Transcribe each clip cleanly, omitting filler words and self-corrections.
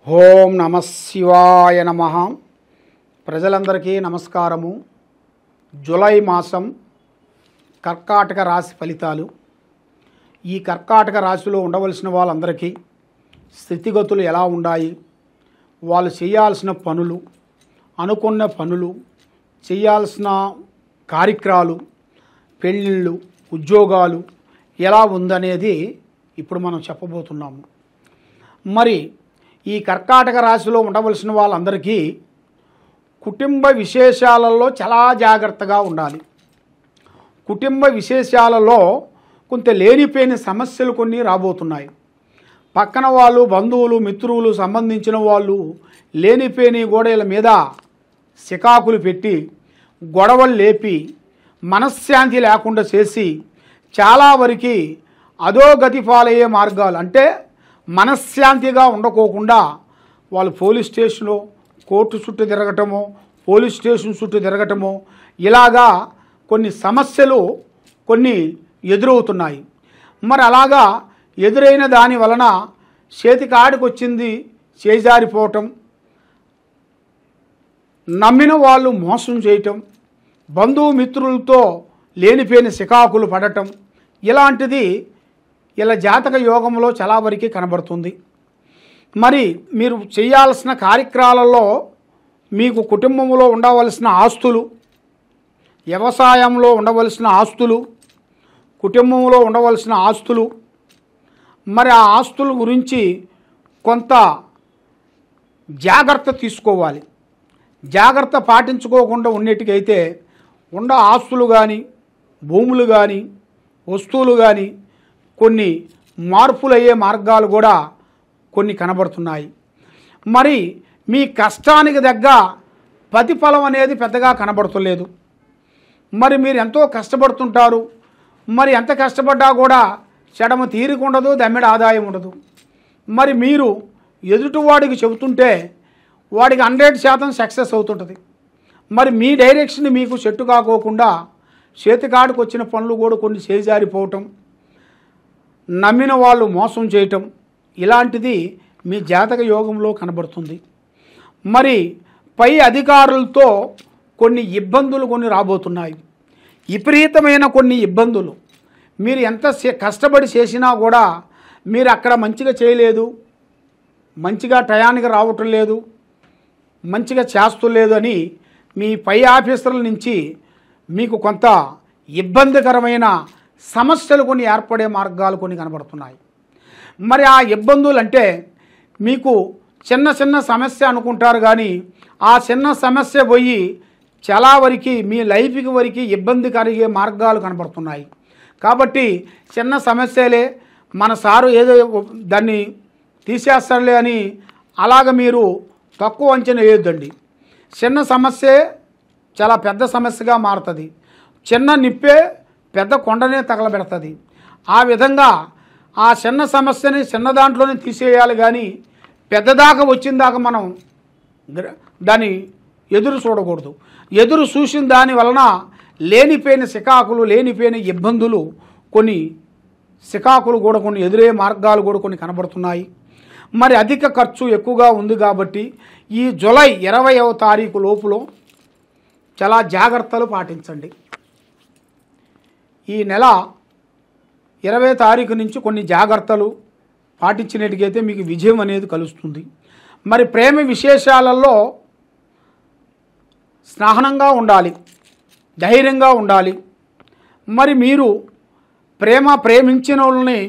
ఓం నమ శివాయ నమః. ప్రజలందరికీ నమస్కారము. జూలై మాసం కర్కాటక రాశి ఫలితాలు. ఈ కర్కాటక రాశిలో ఉండవలసిన వాళ్ళందరికీ స్థితిగతులు ఎలా ఉన్నాయి, వాళ్ళు చేయాల్సిన పనులు, అనుకున్న పనులు, చేయాల్సిన కార్యక్రమాలు, పెళ్ళిళ్ళు, ఉద్యోగాలు ఎలా ఉందనేది ఇప్పుడు మనం చెప్పబోతున్నాము. మరి ఈ కర్కాటక రాశిలో ఉండవలసిన వాళ్ళందరికీ కుటుంబ విశేషాలలో చాలా జాగ్రత్తగా ఉండాలి. కుటుంబ విశేషాలలో కొంత లేనిపోయిన సమస్యలు కొన్ని రాబోతున్నాయి. పక్కన వాళ్ళు, బంధువులు, మిత్రులు, సంబంధించిన వాళ్ళు లేనిపోయిన గోడల మీద సికాకులు పెట్టి గొడవలు లేపి మనశ్శాంతి లేకుండా చేసి చాలా వరకు అధోగతి పాలయ్యే మార్గాలు, అంటే మనశ్శాంతిగా ఉండకోకుండా వాళ్ళు పోలీస్ స్టేషను, కోర్టు చుట్టూ తిరగటమో, పోలీస్ స్టేషన్ చుట్టూ తిరగటమో, ఇలాగా కొన్ని సమస్యలు కొన్ని ఎదురవుతున్నాయి. మరి అలాగా ఎదురైన దాని వలన చేతికి ఆడికొచ్చింది చేజారిపోవటం, నమ్మిన వాళ్ళు మోసం చేయటం, బంధుమిత్రులతో లేనిపోయిన సికాకులు పడటం, ఇలాంటిది ఇలా జాతక యోగంలో చాలా వరకు కనబడుతుంది. మరి మీరు చేయాల్సిన కార్యక్రమాలలో మీకు కుటుంబంలో ఉండవలసిన ఆస్తులు, వ్యవసాయంలో ఉండవలసిన ఆస్తులు, కుటుంబంలో ఉండవలసిన ఆస్తులు, మరి ఆ ఆస్తుల గురించి కొంత జాగ్రత్త తీసుకోవాలి. జాగ్రత్త పాటించుకోకుండా ఉన్నట్టుకైతే ఉండ ఆస్తులు కానీ, భూములు కానీ, వస్తువులు కానీ కొన్ని మార్పులయ్యే మార్గాలు కూడా కొన్ని కనబడుతున్నాయి. మరి మీ కష్టానికి తగ్గ ప్రతిఫలం అనేది పెద్దగా కనబడతలేదు. మరి మీరు ఎంతో కష్టపడుతుంటారు. మరి ఎంత కష్టపడ్డా కూడా చెడమ తీరిక ఉండదు, దమ్మిడ ఆదాయం ఉండదు. మరి మీరు ఎదుటివాడికి చెబుతుంటే వాడికి 100% సక్సెస్ అవుతుంటుంది. మరి మీ డైరెక్షన్ మీకు చెట్టు కాకోకుండా చేతికాడికి వచ్చిన పనులు కూడా కొన్ని చేజారిపోవటం, నమ్మిన వాళ్ళు మోసం చేయటం, ఇలాంటిది మీ జాతక యోగంలో కనబడుతుంది. మరి పై అధికారులతో కొన్ని ఇబ్బందులు కొన్ని రాబోతున్నాయి. విపరీతమైన కొన్ని ఇబ్బందులు. మీరు ఎంత కష్టపడి చేసినా కూడా మీరు అక్కడ మంచిగా చేయలేదు, మంచిగా టయానికి రావటం లేదు, మంచిగా చేస్తలేదు అని మీ పై ఆఫీసర్ల నుంచి మీకు కొంత ఇబ్బందికరమైన సమస్యలు కొన్ని ఏర్పడే మార్గాలు కొన్ని కనబడుతున్నాయి. మరి ఆ ఇబ్బందులు అంటే మీకు చిన్న చిన్న సమస్య అనుకుంటారు, కానీ ఆ చిన్న సమస్య పోయి చాలా వరకు మీ లైఫ్కి వరకు ఇబ్బంది కలిగే మార్గాలు కనబడుతున్నాయి. కాబట్టి చిన్న సమస్యలే, మన సారు ఏదో దాన్ని తీసేస్తారులే అని అలాగ మీరు తక్కువ అంచనా వేయొద్దండి. చిన్న సమస్యే చాలా పెద్ద సమస్యగా మారుతుంది. చిన్న నిప్పే పెద్ద కొండనే తగలబెడుతుంది. ఆ విధంగా ఆ చిన్న సమస్యని చిన్న దాంట్లోనే తీసేయాలి, కానీ పెద్దదాకా వచ్చిందాకా మనం దాన్ని ఎదురు చూడకూడదు. ఎదురు చూసిన దాని వలన లేనిపోయిన సికాకులు, లేనిపోయిన ఇబ్బందులు, కొన్ని సికాకులు కూడా కొన్ని ఎదురే మార్గాలు కూడా కొన్ని కనబడుతున్నాయి. మరి అధిక ఖర్చు ఎక్కువగా ఉంది కాబట్టి ఈ జూలై 20వ తారీఖు లోపులో చాలా జాగ్రత్తలు పాటించండి. ఈ నెల 20వ తారీఖు నుంచి కొన్ని జాగ్రత్తలు పాటించినట్టుకైతే మీకు విజయం అనేది కలుస్తుంది. మరి ప్రేమ విశేషాలలో స్నానంగా ఉండాలి, ధైర్యంగా ఉండాలి. మరి మీరు ప్రేమించిన వాళ్ళని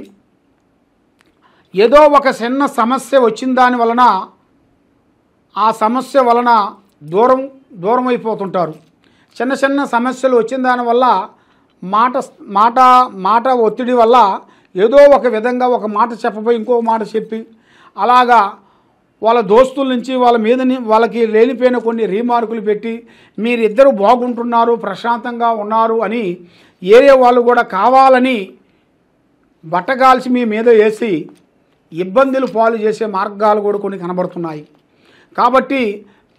ఏదో ఒక చిన్న సమస్య వచ్చిన దాని వలన ఆ సమస్య వలన దూరం అయిపోతుంటారు. చిన్న చిన్న సమస్యలు వచ్చిన దానివల్ల మాట ఒత్తిడి వల్ల ఏదో ఒక విధంగా ఒక మాట చెప్పబోయి ఇంకో మాట చెప్పి అలాగా వాళ్ళ దోస్తుల నుంచి వాళ్ళ మీదని వాళ్ళకి లేనిపోయిన కొన్ని రీమార్కులు పెట్టి మీరిద్దరూ బాగుంటున్నారు, ప్రశాంతంగా ఉన్నారు అని ఏరే వాళ్ళు కూడా కావాలని బట్టగాల్చి మీ మీద వేసి ఇబ్బందులు పాలు చేసే మార్గాలు కూడా కొన్ని కనబడుతున్నాయి. కాబట్టి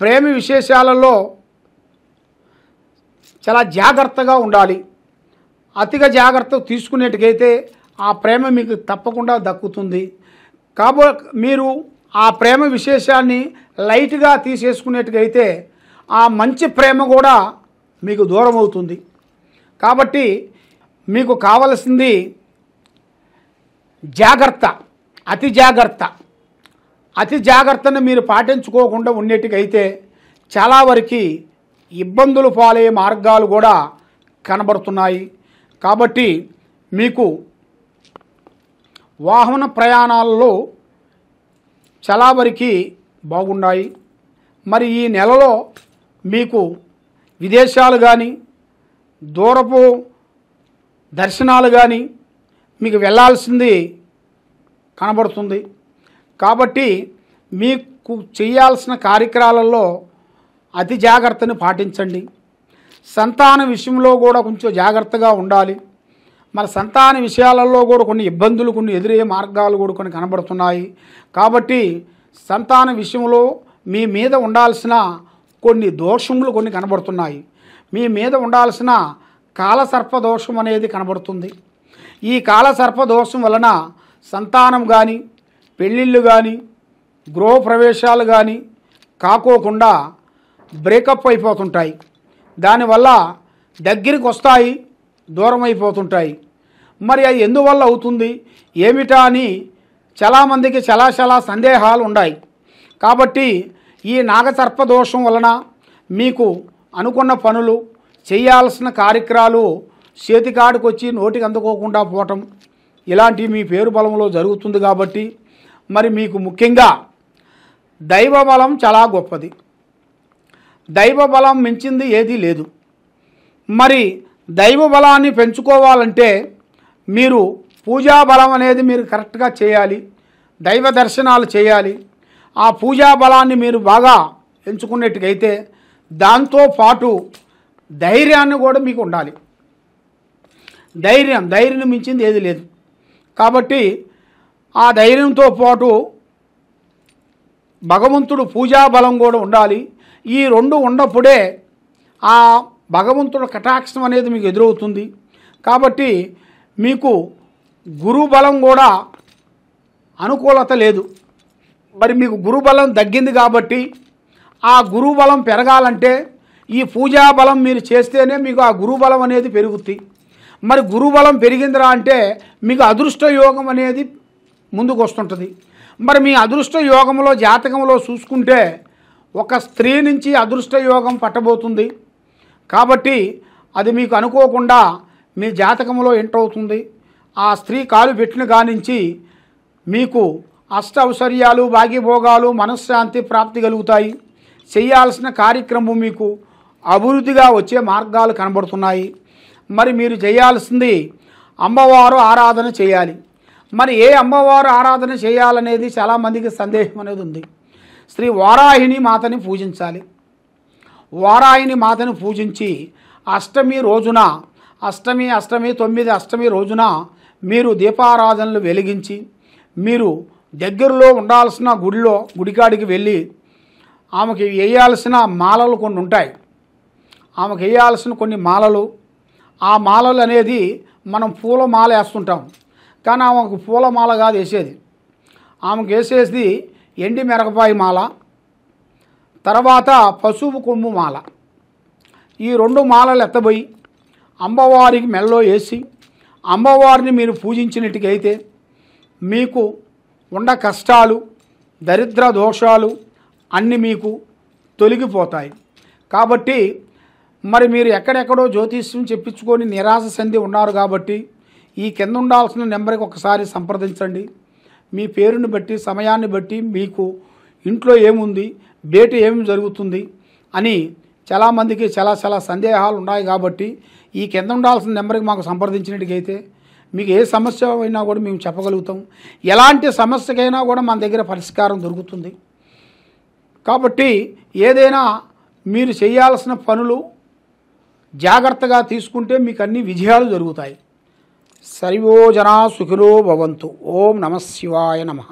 ప్రేమ విశేషాలలో చాలా జాగ్రత్తగా ఉండాలి. అతిగా జాగ్రత్త తీసుకునేట్టుకైతే ఆ ప్రేమ మీకు తప్పకుండా దక్కుతుంది. మీరు ఆ ప్రేమ విశేషాన్ని లైట్గా తీసేసుకునేట్టుగైతే ఆ మంచి ప్రేమ కూడా మీకు దూరం అవుతుంది. కాబట్టి మీకు కావలసింది జాగ్రత్త, అతి జాగ్రత్త. అతి జాగ్రత్తను మీరు పాటించుకోకుండా ఉండేట్టుగైతే చాలా వరకు ఇబ్బందులు పాలయ్యే మార్గాలు కూడా కనబడుతున్నాయి. కాబట్టి మీకు వాహన ప్రయాణాలలో చాలా వరకు బాగున్నాయి. మరి ఈ నెలలో మీకు విదేశాలు కానీ దూరపు దర్శనాలు కానీ మీకు వెళ్ళాల్సింది కనబడుతుంది. కాబట్టి మీకు చేయాల్సిన కార్యక్రమాలలో అతి జాగ్రత్తని పాటించండి. సంతాన విషయంలో కూడా కొంచెం జాగ్రత్తగా ఉండాలి. మన సంతాన విషయాలలో కూడా కొన్ని ఇబ్బందులు, కొన్ని ఎదురయ్యే మార్గాలు కూడా కొన్ని కనబడుతున్నాయి. కాబట్టి సంతాన విషయంలో మీ మీద ఉండాల్సిన కొన్ని దోషములు కొన్ని కనబడుతున్నాయి. మీ మీద ఉండాల్సిన కాలసర్ప దోషం అనేది కనబడుతుంది. ఈ కాలసర్ప దోషం వలన సంతానం కానీ, పెళ్ళిళ్ళు కానీ, గృహప్రవేశాలు కానీ కాకోకుండా బ్రేకప్ అయిపోతుంటాయి. దానివల్ల దగ్గరికి వస్తాయి, దూరం అయిపోతుంటాయి. మరి అది ఎందువల్ల అవుతుంది ఏమిటా అని చాలామందికి చాలా సందేహాలు ఉన్నాయి. కాబట్టి ఈ నాగసర్ప దోషం వలన మీకు అనుకున్న పనులు, చేయాల్సిన కార్యక్రమాలు చేతికాడికి వచ్చి నోటికి అందుకోకుండా పోవటం ఇలాంటివి మీ పేరు బలంలో జరుగుతుంది. కాబట్టి మరి మీకు ముఖ్యంగా దైవ బలం చాలా గొప్పది. దైవ బలం మించింది ఏదీ లేదు. మరి దైవ బలాన్ని పెంచుకోవాలంటే మీరు పూజా బలం అనేది మీరు కరెక్ట్గా చేయాలి. దైవ దర్శనాలు చేయాలి. ఆ పూజా బలాన్ని మీరు బాగా ఎంచుకున్నట్టుగైతే దాంతోపాటు ధైర్యాన్ని కూడా మీకు ఉండాలి. ధైర్యం మించింది ఏది లేదు. కాబట్టి ఆ ధైర్యంతో పాటు భగవంతుడు పూజా బలం కూడా ఉండాలి. ఈ రెండు ఉన్నప్పుడే ఆ భగవంతుడు కటాక్షం అనేది మీకు ఎదురవుతుంది. కాబట్టి మీకు గురుబలం కూడా అనుకూలత లేదు. మరి మీకు గురుబలం తగ్గింది. కాబట్టి ఆ గురుబలం పెరగాలంటే ఈ పూజా బలం మీరు చేస్తేనే మీకు ఆ గురుబలం అనేది పెరుగుతుంది. మరి గురుబలం పెరిగిందిరా అంటే మీకు అదృష్ట యోగం అనేది ముందుకు వస్తుంటుంది. మరి మీ అదృష్ట యోగంలో జాతకంలో చూసుకుంటే ఒక స్త్రీ నుంచి అదృష్ట యోగం పట్టబోతుంది. కాబట్టి అది మీకు అనుకోకుండా మీ జాతకంలో ఎంటర్ అవుతుంది. ఆ స్త్రీ కాలు పెట్టిన కానించి మీకు అష్ట ఐశ్వర్యాలు, భాగ్యభోగాలు, మనశ్శాంతి ప్రాప్తి కలుగుతాయి. చేయాల్సిన కార్యక్రమం మీకు అభివృద్ధిగా వచ్చే మార్గాలు కనబడుతున్నాయి. మరి మీరు చేయాల్సింది అమ్మవారు ఆరాధన చేయాలి. మరి ఏ అమ్మవారు ఆరాధన చేయాలనేది చాలామందికి సందేహం అనేది ఉంది. శ్రీ వారాహిని మాతని పూజించాలి. వారాహిని మాతని పూజించి అష్టమి రోజున అష్టమి 9 అష్టమి రోజున మీరు దీపారాధనలు వెలిగించి మీరు దగ్గరలో ఉండాల్సిన గుడికాడికి వెళ్ళి ఆమెకి వేయాల్సిన మాలలు కొన్ని ఉంటాయి. ఆమెకు వేయాల్సిన కొన్ని మాలలు, ఆ మాలలు అనేది మనం పూలమాల వేస్తుంటాం. కానీ ఆమెకు పూలమాల కాదు వేసేది. ఆమెకు వేసేది ఎండి మిరపకాయ మాల, తర్వాత పసుపు కొమ్ము మాల. ఈ 2 మాలలు ఎత్తబోయి అమ్మవారికి మెల్లో వేసి అమ్మవారిని మీరు పూజించినట్టుకైతే మీకు ఉన్న కష్టాలు, దరిద్ర దోషాలు అన్నీ మీకు తొలగిపోతాయి. కాబట్టి మరి మీరు ఎక్కడెక్కడో జ్యోతిష్యం చెప్పించుకొని నిరాశ సంధి ఉన్నారు. కాబట్టి ఈ కింద ఉండాల్సిన నెంబర్కి ఒకసారి సంప్రదించండి. మీ పేరుని బట్టి, సమయాన్ని బట్టి మీకు ఇంట్లో ఏముంది, బయట ఏమి జరుగుతుంది అని చాలామందికి చాలా సందేహాలు ఉన్నాయి. కాబట్టి ఈ కింద ఉండాల్సిన నెంబర్కి మాకు సంప్రదించినట్టుకైతే మీకు ఏ సమస్య అయినా కూడా మేము చెప్పగలుగుతాం. ఎలాంటి సమస్యకైనా కూడా మన దగ్గర పరిష్కారం దొరుకుతుంది. కాబట్టి ఏదైనా మీరు చేయాల్సిన పనులు జాగ్రత్తగా తీసుకుంటే మీకు అన్ని విజయాలు జరుగుతాయి. సర్వో జనా సుఖినో భవంతు. ఓం నమః శివాయ నమః.